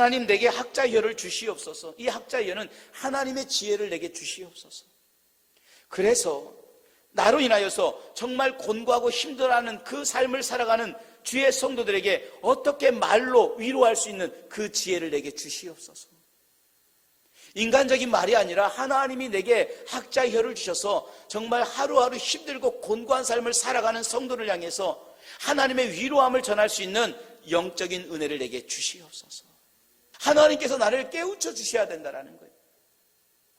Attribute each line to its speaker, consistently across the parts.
Speaker 1: 하나님 내게 학자혀를 주시옵소서. 이 학자혀는 하나님의 지혜를 내게 주시옵소서. 그래서 나로 인하여서 정말 곤고하고 힘들어하는 그 삶을 살아가는 주의 성도들에게 어떻게 말로 위로할 수 있는 그 지혜를 내게 주시옵소서. 인간적인 말이 아니라 하나님이 내게 학자혀를 주셔서 정말 하루하루 힘들고 곤고한 삶을 살아가는 성도를 향해서 하나님의 위로함을 전할 수 있는 영적인 은혜를 내게 주시옵소서. 하나님께서 나를 깨우쳐 주셔야 된다는 거예요.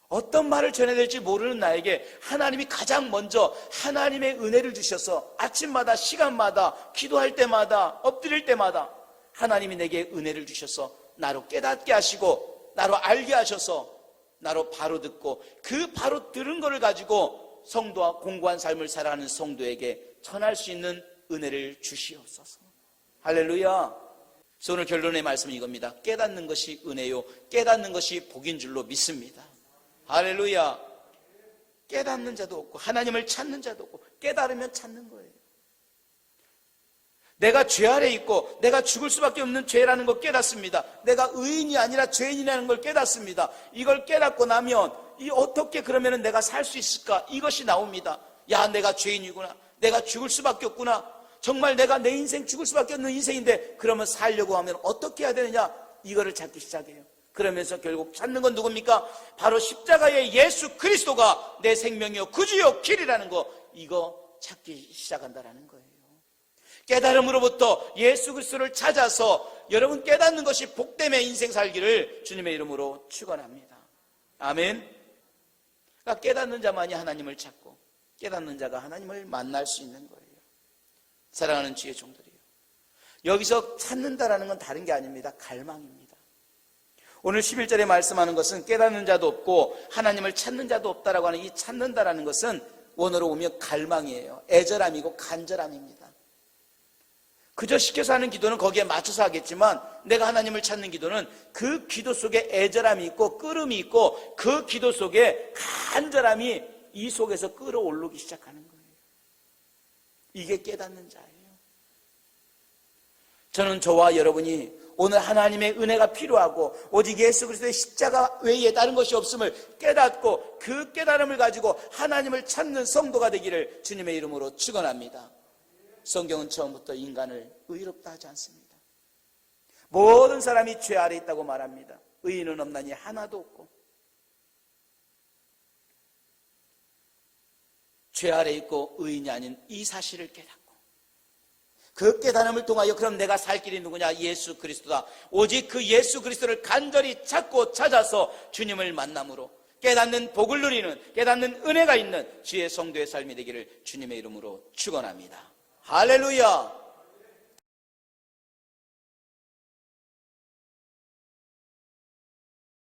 Speaker 1: 어떤 말을 전해야 될지 모르는 나에게 하나님이 가장 먼저 하나님의 은혜를 주셔서 아침마다 시간마다 기도할 때마다 엎드릴 때마다 하나님이 내게 은혜를 주셔서 나로 깨닫게 하시고 나로 알게 하셔서 나로 바로 듣고 그 바로 들은 것을 가지고 성도와 공고한 삶을 살아가는 성도에게 전할 수 있는 은혜를 주시옵소서. 할렐루야. 그래서 오늘 결론의 말씀은 이겁니다. 깨닫는 것이 은혜요 깨닫는 것이 복인 줄로 믿습니다. 할렐루야. 깨닫는 자도 없고 하나님을 찾는 자도 없고 깨달으면 찾는 거예요. 내가 죄 아래 있고 내가 죽을 수밖에 없는 죄라는 걸 깨닫습니다. 내가 의인이 아니라 죄인이라는 걸 깨닫습니다. 이걸 깨닫고 나면 어떻게 그러면 내가 살 수 있을까? 이것이 나옵니다. 야, 내가 죄인이구나. 내가 죽을 수밖에 없구나. 정말 내가 내 인생 죽을 수밖에 없는 인생인데 그러면 살려고 하면 어떻게 해야 되느냐? 이거를 찾기 시작해요. 그러면서 결국 찾는 건 누굽니까? 바로 십자가의 예수 그리스도가 내 생명이요 구주요 길이라는 거, 이거 찾기 시작한다라는 거예요. 깨달음으로부터 예수 그리스도를 찾아서 여러분 깨닫는 것이 복됨의 인생 살기를 주님의 이름으로 축원합니다. 아멘. 그러니까 깨닫는 자만이 하나님을 찾고 깨닫는 자가 하나님을 만날 수 있는 거예요. 사랑하는 주의 종들이요, 여기서 찾는다라는 건 다른 게 아닙니다. 갈망입니다. 오늘 11절에 말씀하는 것은 깨닫는 자도 없고 하나님을 찾는 자도 없다라고 하는 이 찾는다라는 것은 원어로 보면 갈망이에요. 애절함이고 간절함입니다. 그저 시켜서 하는 기도는 거기에 맞춰서 하겠지만 내가 하나님을 찾는 기도는 그 기도 속에 애절함이 있고 끓음이 있고 그 기도 속에 간절함이 이 속에서 끓어오르기 시작하는 거예요. 이게 깨닫는 자예요. 저는 저와 여러분이 오늘 하나님의 은혜가 필요하고 오직 예수 그리스도의 십자가 외에 다른 것이 없음을 깨닫고 그 깨달음을 가지고 하나님을 찾는 성도가 되기를 주님의 이름으로 축원합니다. 성경은 처음부터 인간을 의롭다 하지 않습니다. 모든 사람이 죄 아래 있다고 말합니다. 의인은 없나니 하나도 없고. 죄 아래 있고 의인이 아닌 이 사실을 깨닫고 그 깨달음을 통하여 그럼 내가 살 길이 누구냐? 예수 그리스도다. 오직 그 예수 그리스도를 간절히 찾고 찾아서 주님을 만남으로 깨닫는 복을 누리는, 깨닫는 은혜가 있는 주의 성도의 삶이 되기를 주님의 이름으로 축원합니다. 할렐루야.